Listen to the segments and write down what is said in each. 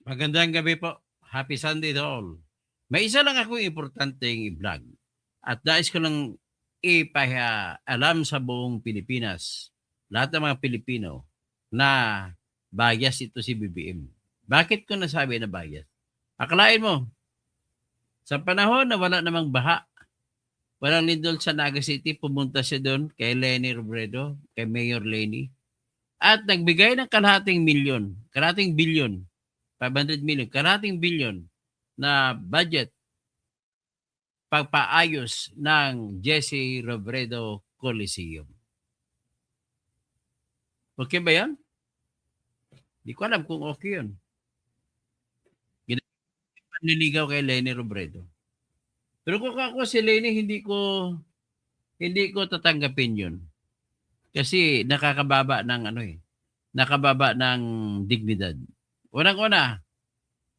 Magandang gabi po. Happy Sunday to all. May isa lang akong importanteng i-vlog at nais ko lang ipaalam sa buong Pilipinas, lahat ng mga Pilipino, na bias ito si BBM. Bakit ko nasabi na bias? Akalain mo, sa panahon na wala namang baha, walang lindol sa Naga City, pumunta siya doon kay Leni Robredo, kay Mayor Leni, at nagbigay ng kalahating bilyon, 500 million, kalahating bilyon na budget pagpaayos ng Jesse Robredo Coliseum. Okay ba yan? Di ko alam kung okay yun. Panliligaw kay Leni Robredo. Pero kung ako si Leni, hindi ko tatanggapin yun. Kasi nakakababa ng dignidad. Unang-una,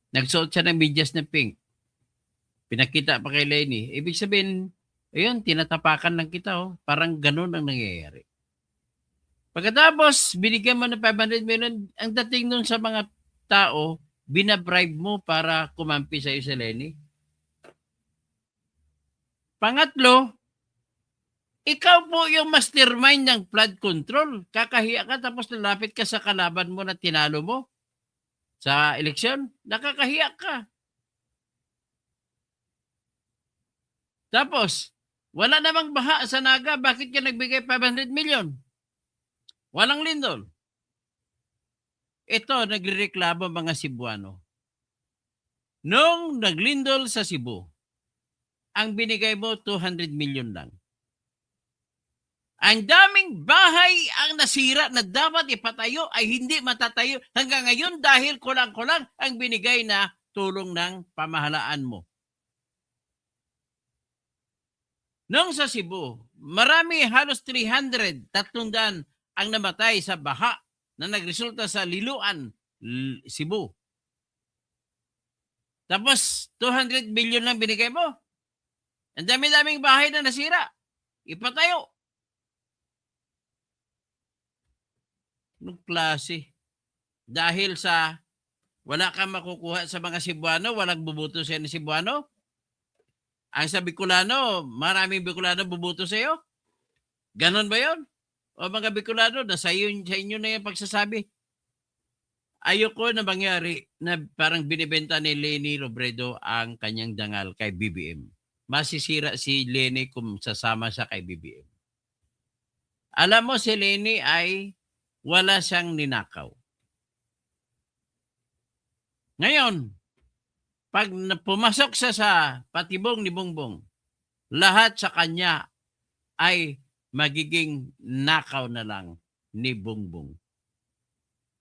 nagsuot siya ng medyas na pink. Pinakita pa kay Leni. Ibig sabihin, ayun, tinatapakan lang kita. Oh. Parang ganun ang nangyayari. Pagkatapos, binigyan mo ng 500 million, ang dating nun sa mga tao, binabribe mo para kumampi sa'yo si Leni. Pangatlo, ikaw po yung mastermind ng flood control. Kakahiya ka tapos lalapit ka sa kalaban mo na tinalo mo sa eleksyon. Nakakahiya ka. Tapos, wala namang baha sa Naga. Bakit ka nagbigay 500 million? Walang lindol. Ito, nagrereklamo mga Cebuano. Nung naglindol sa Cebu, ang binigay mo 200 million lang. Ang daming bahay ang nasira na dapat ipatayo ay hindi matatayo hanggang ngayon dahil kulang-kulang ang binigay na tulong ng pamahalaan mo. Nung sa Cebu, marami halos 300 ang namatay sa baha na nagresulta sa Liloan, Cebu. Tapos 200 billion lang binigay mo. Ang dami-daming bahay na nasira. Ipatayo. Anong klase? Dahil sa wala kang makukuha sa mga Cebuano, walang bubuto sa ng Cebuano. Ang sa Bicolano, maraming Bicolano bubuto sa iyo? Ganon ba yon? O mga Bicolano, sa inyo na yung pagsasabi. Ayoko na mangyari na parang binibenta ni Leni Robredo ang kanyang dangal kay BBM. Masisira si Leni kung sasama siya kay BBM. Alam mo, si Leni ay wala siyang ninakaw. Ngayon, pag pumasok siya sa patibong ni Bongbong, lahat sa kanya ay magiging nakaw na lang ni Bongbong.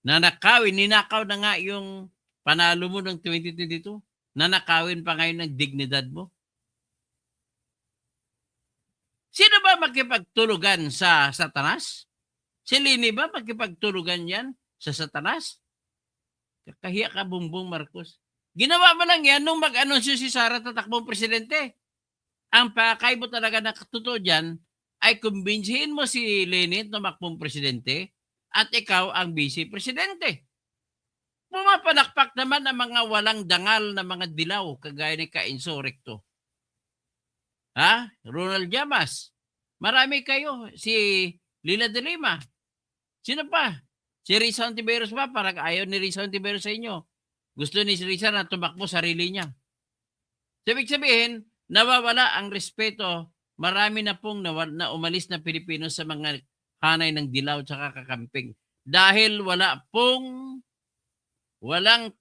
Ninakaw na nga yung panalo mo ng 2022. Nanakawin pa ngayon ng dignidad mo. Sino ba makipagtulugan sa Satanas? Si Leni ba makipagtulugan yan sa Satanas? Kakahiya ka, Bongbong Marcos. Ginawa mo lang yan nung mag-anunsyo si Sara tatakbong presidente. Ang pakay mo talaga na totoo dyan ay kumbinsihin mo si Leni tumakbong presidente at ikaw ang vice-presidente. Pumapanakpak naman ang mga walang dangal na mga dilaw kagaya ni Kainso Recto. Ha? Ronald Llamas. Marami kayo. Si Lila de Lima. Sino pa? Si Risa Ontiveros ba? Parang ayaw ni Risa Ontiveros sa inyo. Gusto ni Risa na tumakbo sarili niya. So, ibig sabihin, nawawala ang respeto. Marami na pong na umalis na Pilipino sa mga hanay ng dilaw at kakamping. Dahil walang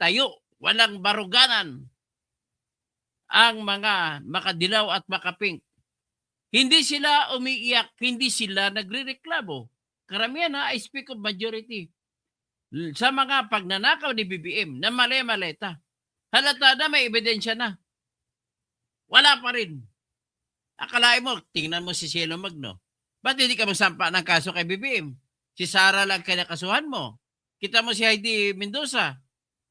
tayo, walang baruganan ang mga makadilaw at makapink. Hindi sila umiiyak, hindi sila nagrereklamo. Karamihan na, I speak of majority. Sa mga pagnanakaw ni BBM na mali-maleta, halata na may ebidensya na. Wala pa rin. Akalain mo, tingnan mo si Cielo Magno. Ba't hindi ka magsampa ng kaso kay BBM? Si Sara lang kinakasuhan mo. Kita mo si Heidi Mendoza.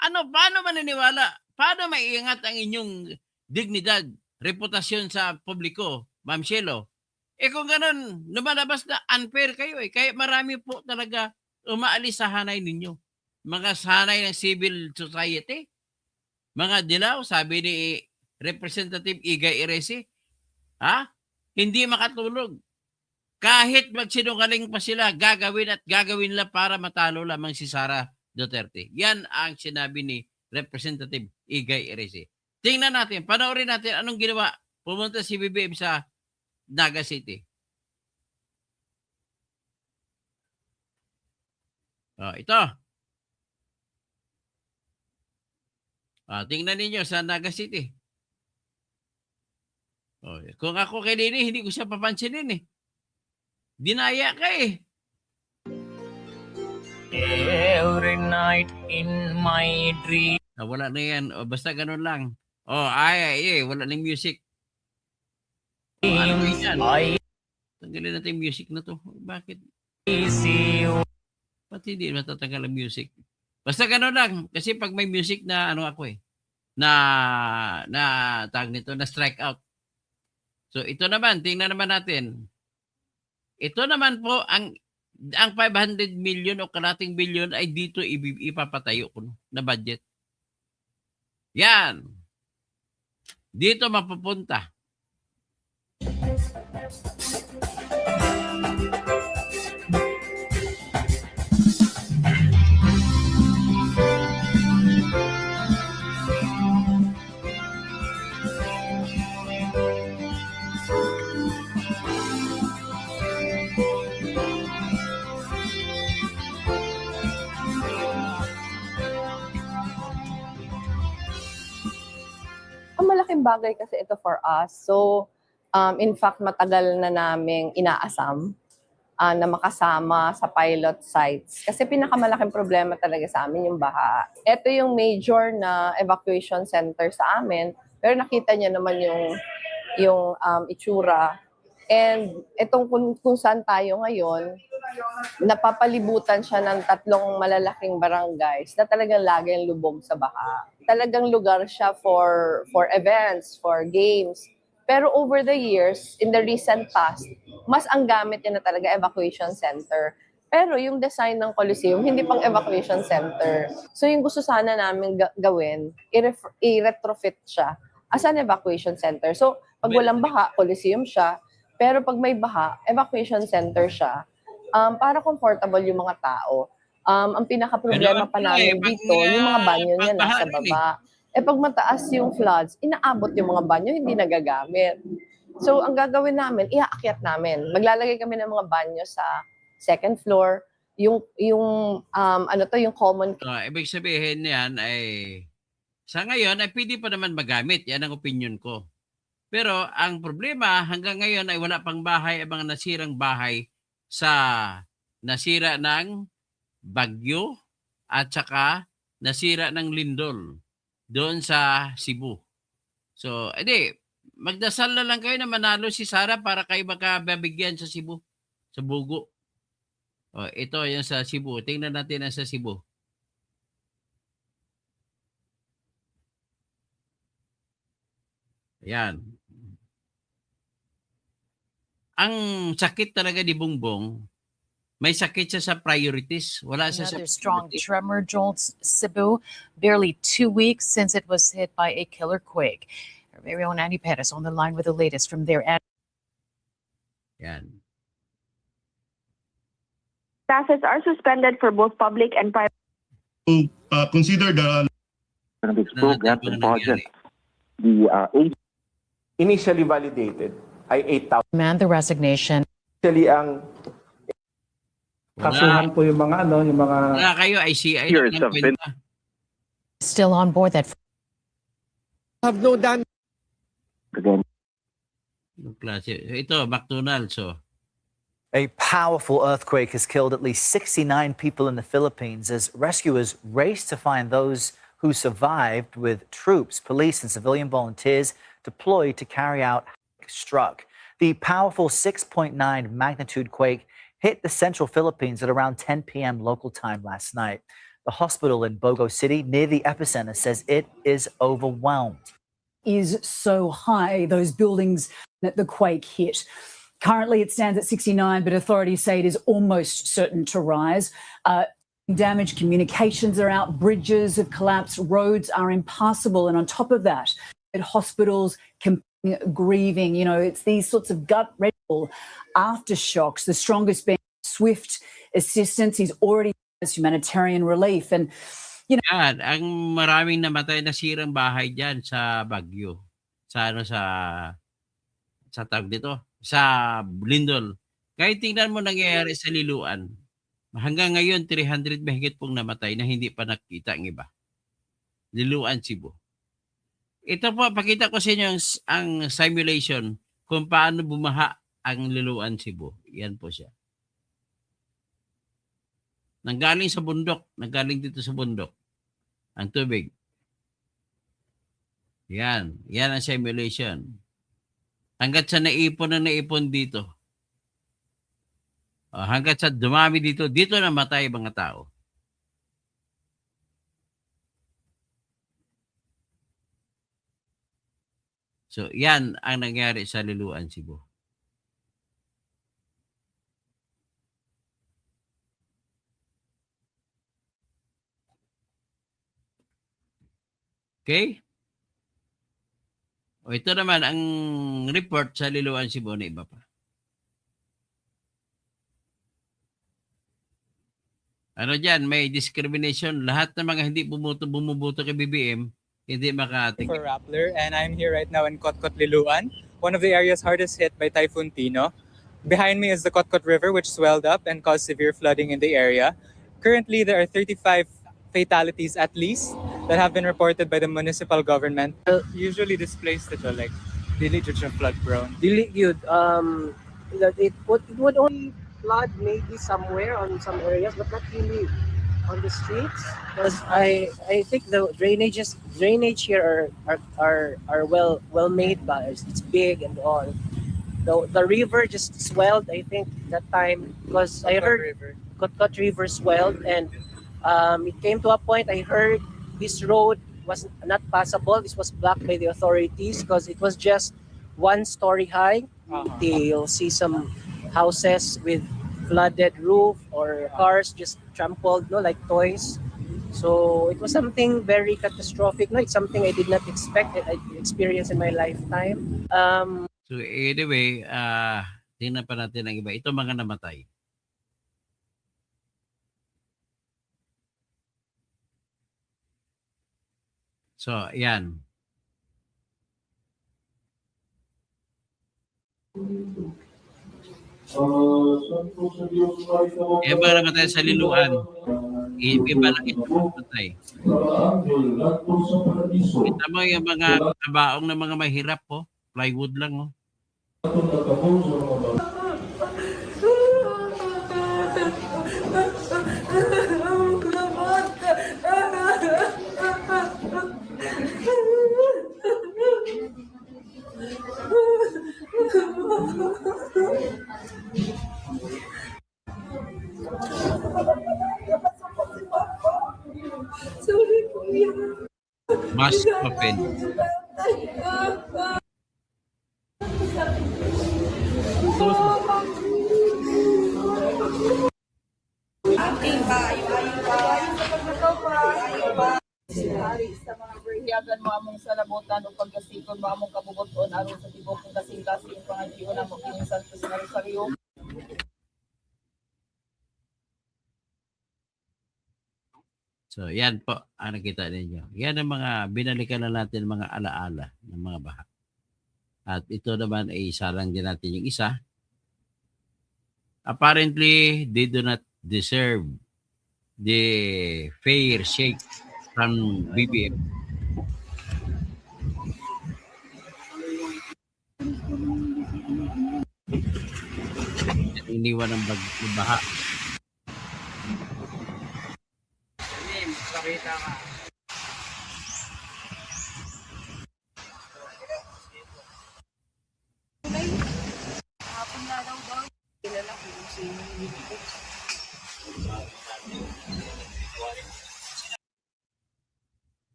Paano maniniwala? Paano maiingat ang inyong dignidad, reputasyon sa publiko, Ma'am Cielo? Kung ganun, lumalabas na unfair kayo eh. Kaya marami po talaga umaalis sa hanay ninyo. Mga hanay ng civil society. Mga dilaw, sabi ni Representative Igay Iresi, hindi makatulog. Kahit magsinungaling pa sila, gagawin at gagawin lang para matalo lamang si Sara Duterte. Yan ang sinabi ni Representative Igay Iresi. Tingnan natin, panoorin natin anong ginawa. Pumunta si BBM sa Naga City. Ito. Tingnan ninyo sa Naga City. Kung ako kay Nini, hindi ko siya papansinin eh. Dinaya ka eh. Every night in my dream. Wala na yan. Basta ganun lang. Wala na music. Ano yan? Tanggalin natin yung music na to. Bakit? Pati hindi matatanggal ang music. Basta ganun lang. Kasi pag may music na ako eh. Na tag nito, na strike out. So ito naman, tingnan naman natin. Ito naman po, ang 500 million o kalating billion ay dito ipapatayo ko na budget. Yan. Dito mapupunta. Malaking bagay kasi ito for us. So, in fact, matagal na naming inaasam na makasama sa pilot sites. Kasi pinakamalaking problema talaga sa amin yung baha. Ito yung major na evacuation center sa amin. Pero nakita niyo naman yung itsura. And itong kung saan tayo ngayon, napapalibutan siya ng 3 malalaking barangays na talagang laging lubog sa baha. Talagang lugar siya for events, for games. Pero over the years, in the recent past, mas ang gamit niya na talaga evacuation center. Pero yung design ng Coliseum, hindi pang evacuation center. So yung gusto sana namin gawin, i-retrofit siya as an evacuation center. So pag walang baha, Coliseum siya. Pero pag may baha, evacuation center siya. Para comfortable yung mga tao. Ang pinaka-problema pa namin dito, yung mga banyo niya nasa baba. Pag mataas yung floods, inaabot yung mga banyo, hindi nagagamit. So, ang gagawin namin, iaakyat namin. Maglalagay kami ng mga banyo sa second floor. Yung common... ibig sabihin yan ay, sa ngayon, ay pwede pa naman magamit. Yan ang opinion ko. Pero ang problema, hanggang ngayon ay wala pang bahay, mga nasirang bahay sa nasira ng bagyo at saka nasira ng lindol doon sa Cebu. So, magdasal na lang kayo na manalo si Sara para kayo makababigyan sa Cebu, sa Bugo. Ito yung sa Cebu. Tingnan natin ang sa Cebu. Ayan. Ang sakit talaga ni Bongbong, may sakit siya sa priorities. Wala siya sa Another strong tremor jolts Cebu barely 2 weeks since it was hit by a killer quake. Our very own Andy Perez on the line with the latest from there. Yan. Classes are suspended for both public and private. To consider the program and project. The initially validated ay 8,000. Man, the resignation. Actually, ang kasuhan po yung mga Wala kayo, ICI Years lang of kwenta. Still on board that. have no done. Again. Ito, McDonald's. A powerful earthquake has killed at least 69 people in the Philippines as rescuers race to find those who survived, with troops, police, and civilian volunteers deployed to carry out struck. The powerful 6.9 magnitude quake hit the central Philippines at around 10 p.m. local time last night. The hospital in Bogo City, near the epicenter, says it is overwhelmed. Is so high, those buildings that the quake hit. Currently, it stands at 69, but authorities say it is almost certain to rise. damage, communications are out, bridges have collapsed, roads are impassable. And on top of that, at hospitals, grieving, you know, it's these sorts of gut-wrenching aftershocks, the strongest being swift assistance. He's already has humanitarian relief. And, you know, Yan, ang maraming namatay na sirang bahay dyan sa Baguio. Sa ano sa tawag dito, sa Lindol. Kahit tingnan mo nangyayari sa Liloan, hanggang ngayon 300 mahigit pong namatay na hindi pa nakita ang iba. Liloan, Cebu. Ito po, pakita ko sa inyo ang simulation kung paano bumaha ang Liloan, Cebu. Yan po siya. Nanggaling sa bundok, nanggaling dito sa bundok ang tubig. Yan ang simulation. Hanggat sa naipon na naipon dito. Hanggat sa dumami dito, dito namatay mga tao. So, yan ang nangyari sa Liloan, Cebu. Okay? O ito naman ang report sa Liloan, Cebu na iba pa. Ano dyan, may discrimination. Lahat ng mga hindi bumubuto kay BBM, hindi makatingin. For Rappler, and I'm here right now in Kotkot, Liloan, one of the areas hardest hit by Typhoon Tino. Behind me is the Kotkot River, which swelled up and caused severe flooding in the area. Currently, there are 35 fatalities at least that have been reported by the municipal government. Usually displaced ito, like, dili jud siya flood prone. Dili yun. That it would only flood maybe somewhere on some areas, but not really on the streets. Because I think the drainage here are well made, but it's big and all. The river just swelled, I think, that time, because I heard Kotkot River swelled, and it came to a point I heard this road was not passable. This was blocked by the authorities because it was just 1 story high. You'll see some houses with flooded roof or cars just trampled, like toys. So it was something very catastrophic. It's something I did not expect that I experienced in my lifetime. So anyway, tingnan pa natin ang iba. Ito mga namatay. So, yan. Yung mga namatay sa Liloan, iba lang ito namatay. Kita mo yung mga kabaong na mga mahirap po, plywood lang. Mas open. Sa mga berhiyagan mo among salabutan o pagkasikon mo among kabubuton aron sa tibok ng kasing-kasing pangagion na mo kinsan sa Rosario. So, yan po ang nakita ninyo. Yan ang mga binalikan na natin mga alaala ng mga baha. At ito naman ay isalang din natin yung isa. Apparently, they do not deserve the fair shake from BBM. Iniwan ng baha.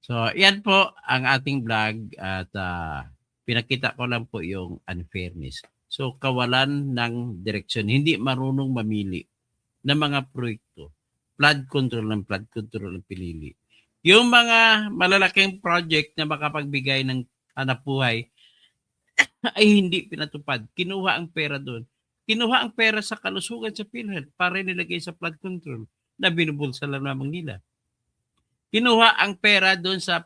So, yan po ang ating vlog at pinakita ko lang po yung unfairness. So, kawalan ng direksyon, hindi marunong mamili ng mga proyekto. flood control ng pinili. Yung mga malalaking project na makapagbigay ng hanap buhay ay hindi pinatupad. Kinuha ang pera doon. Kinuha ang pera sa kalusugan sa PhilHealth para nilagay sa flood control na binubulsa lang lamang nila. Kinuha ang pera doon sa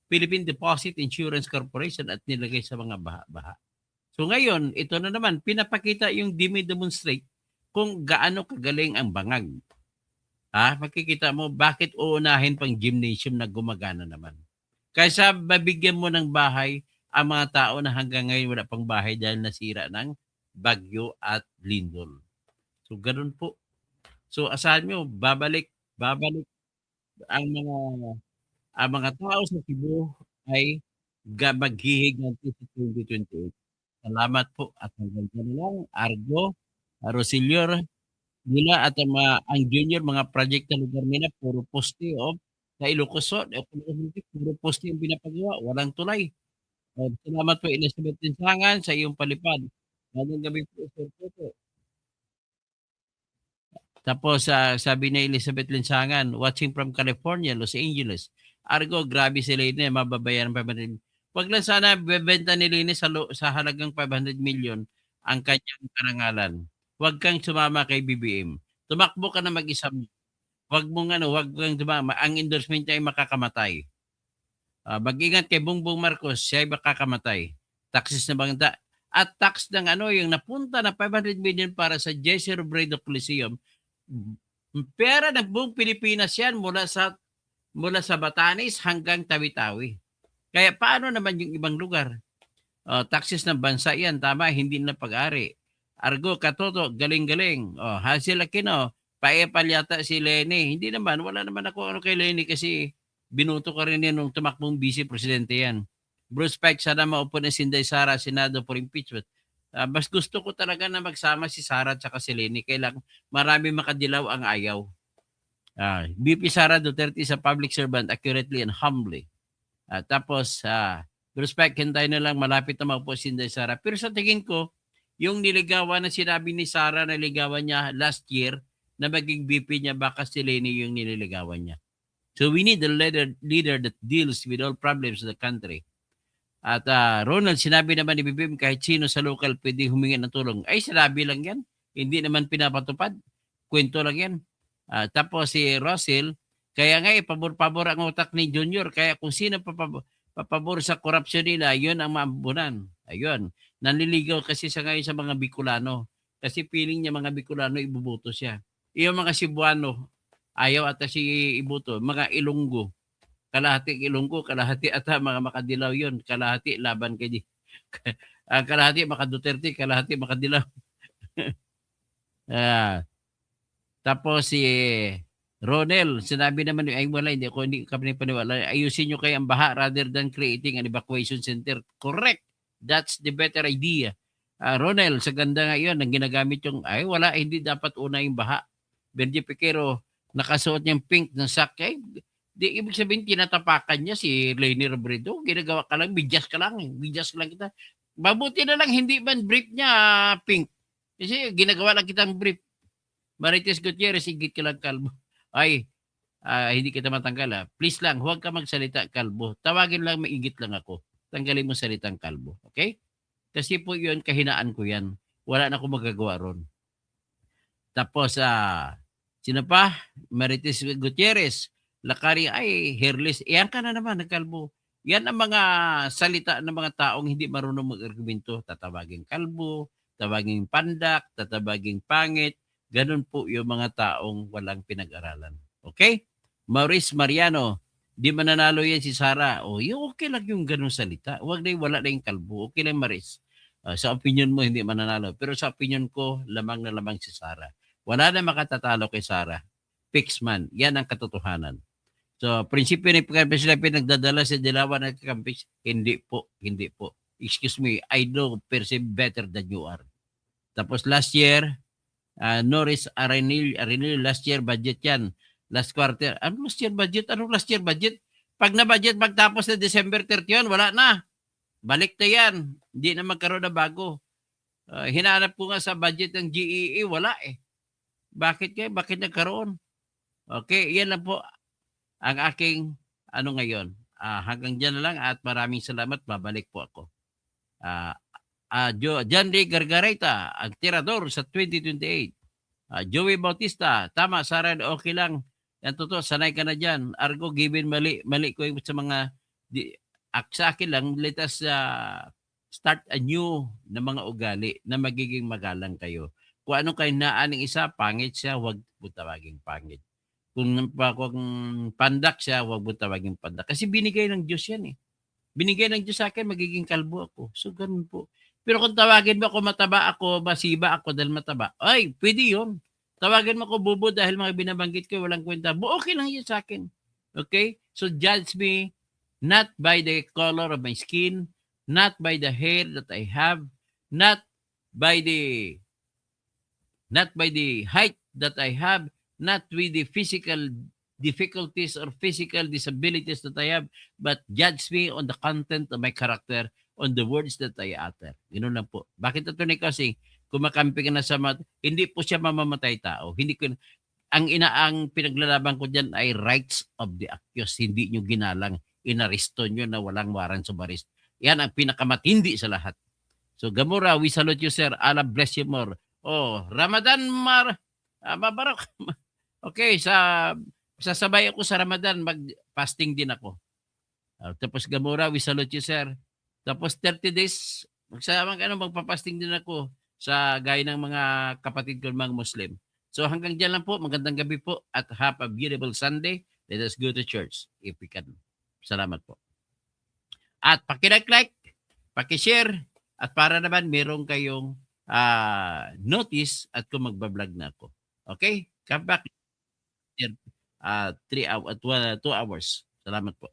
Philippine Deposit Insurance Corporation at nilagay sa mga baha-baha. So ngayon, ito na naman, pinapakita yung demonstrate kung gaano kagaling ang bangag. Makikita mo bakit uunahin pang gymnasium na gumagana naman. Kaysa babigyan mo ng bahay ang mga tao na hanggang ngayon wala pang bahay dahil nasira ng bagyo at lindol. So ganun po. So asahan nyo, babalik ang mga tao sa Cebu ay maghihig natin sa 2028. Salamat po at hanggang na lang. Argo, Rosilio, nila at ang junior mga project na lugar nila puro poste sa Ilocos Sur, puro poste yung pinapagawa, walang tulay. Salamat po Elizabeth Linsangan sa iyong palipad. Magandang gabi po, Sir Toto. Tapos sabi ni Elizabeth Linsangan, watching from California, Los Angeles. Argo, grabe si Lene, mababayaran pa ba rin? Wag lang sana bebenta ni Lene sa halagang 500 million ang kanyang karangalan. Huwag kang sumama kay BBM. Tumakbo ka na mag-isa. Huwag kang sumama. Ang endorsement niya ay makakamatay. Mag-ingat kay Bongbong Marcos, siya ay makakamatay. Taxes na bangda. At tax ng yung napunta na 500 million para sa Jesse Robredo Coliseum. Pera ng buong Pilipinas yan mula sa Batanes hanggang Tawi-Tawi. Kaya paano naman yung ibang lugar? Taxes ng bansa yan, tama, hindi na pag-ari. Argo, Katoto, galing-galing. Hasil Aquino, paepal yata si Lene. Hindi naman, wala naman ako kay Lene kasi binuto ka rin yan nung tumakbong vice-presidente yan. Bruce Pike, sana maupo na si Inday Sara, Senado for impeachment. Mas gusto ko talaga na magsama si Sara at si Lene. Kailang marami makadilaw ang ayaw. BP Sara Duterte is a public servant accurately and humbly. Tapos, Bruce Pike, hintay na lang malapit na maupo si Inday Sara. Pero sa tingin ko, yung niligawan na sinabi ni Sara na ligawan niya last year na maging VP niya, baka si Lene yung nililigawan niya. So we need a leader that deals with all problems of the country. At Ronald, sinabi naman ni BBM kahit sino sa local pwede humingi ng tulong. Ay, sinabi lang yan. Hindi naman pinapatupad. Kwento lang yan. Tapos si Russell, kaya nga pabor-pabor ang utak ni Junior. Kaya kung sino papabor sa korupsyon nila, yun ang maambunan. Ayun. Nanliligaw kasi sa ngayon sa mga Bicolano. Kasi feeling niya mga Bicolano ibubuto siya. Yung mga Cebuano, ayaw ata si ibuto. Mga Ilonggo. Kalahati Ilonggo, kalahati ata mga Makadilaw yun. Kalahati laban kay kalahati Maka Duterte, kalahati Makadilaw. Tapos si Ronel, sinabi naman ay wala, hindi kami paniwala. Ayusin nyo kayo ang baha rather than creating an evacuation center. Correct. That's the better idea. Ronel, sa ganda nga yun, nang ginagamit yung, wala, hindi dapat una yung baha. Benji Piquero, nakasuot niyang pink ng sak. Di ibig sabihin, tinatapakan niya si Lene Robredo. Ginagawa ka lang, bidyas ka lang kita. Mabuti na lang, hindi man brief niya pink. Kasi ginagawa lang kitang brief. Marites Gutierrez, higit ka lang kalbo. Hindi kita matanggal. Please lang, huwag ka magsalita kalbo. Tawagin lang, maigit lang ako. Tanggalin mo salitang kalbo. Okay? Kasi po yun, kahinaan ko yan. Wala na akong magagawa ron. Tapos, sino pa? Marites Gutierrez. Lakari, hairless. Iyan ka na naman, nagkalbo. Yan ang mga salita ng mga taong hindi marunong mag-argumento. Tatawaging kalbo, tatawaging pandak, tatawaging pangit. Ganun po yung mga taong walang pinag-aralan. Okay? Maurice Mariano, di mananalo yan si Sara. Yung okay lang yung ganun salita. Huwag na wala na yung kalbo. Okay lang, Maris. Sa opinion mo, hindi mananalo. Pero sa opinion ko, lamang na lamang si Sara. Wala na makatatalo kay Sara. Fix man. Yan ang katotohanan. So, prinsipyo ni President nagdadala sa Dilawan at Campix. Hindi po. Excuse me, I know perceive better than you are. Tapos last year, Norris Arenil, last year budget yan. Last quarter. Ano last year budget? Anong last year budget? Pag na-budget, magtapos na December 31, wala na. Balik na yan. Hindi na magkaroon na bago. Hinahanap ko nga sa budget ng GEE, wala eh. Bakit nagkaroon? Okay, yan lang po ang aking ano ngayon. Hanggang dyan na lang at maraming salamat. Babalik po ako. John Ray Gargareta, ang tirador sa 2028. Joey Bautista, tama, Sara, okay lang. Yan totoo, sanay ka na dyan. Argo, given mali ko yung sa mga, sa akin lang, let us start anew na mga ugali na magiging magalang kayo. Kung anong kahinaan ng isa, pangit siya, huwag mo tawaging pangit. Kung pandak siya, huwag mo tawaging pandak. Kasi binigay ng Diyos yan eh. Binigay ng Diyos sa akin, magiging kalbo ako. So, ganun po. Pero kung tawagin mo ako mataba ako, masiba ako dahil mataba, ay, pwede yun. Tawagin mo ako bubo dahil mga binabanggit ko, walang kwenta. Okay lang yun sa akin. Okay? So, judge me not by the color of my skin, not by the hair that I have, not by the height that I have, not with the physical difficulties or physical disabilities that I have, but judge me on the content of my character, on the words that I utter. Yun lang po. Bakit ito ni kasi kumakampi ka na sa hindi po siya mamamatay tao. Hindi ko ang pinaglalaban ko diyan ay rights of the accused. Hindi nyo ginalang, inaresto nyo na walang warrant of arrest. Yan ang pinakamatindi sa lahat. So Gamora, we salute you, sir. Allah bless you more. Oh, Ramadan Mabarak. Okay, sasabay ako sa Ramadan, mag-fasting din ako. Tapos Gamora, we salute you, sir. Tapos 30 days, magpapasting din ako sa gaya ng mga kapatid ko mga Muslim. So hanggang dyan lang po, magandang gabi po at have a beautiful Sunday. Let us go to church if we can. Salamat po. At paki-like, paki-share, at para naman meron kayong notice at kung magbablog na ako. Okay? Come back 2 hours. Salamat po.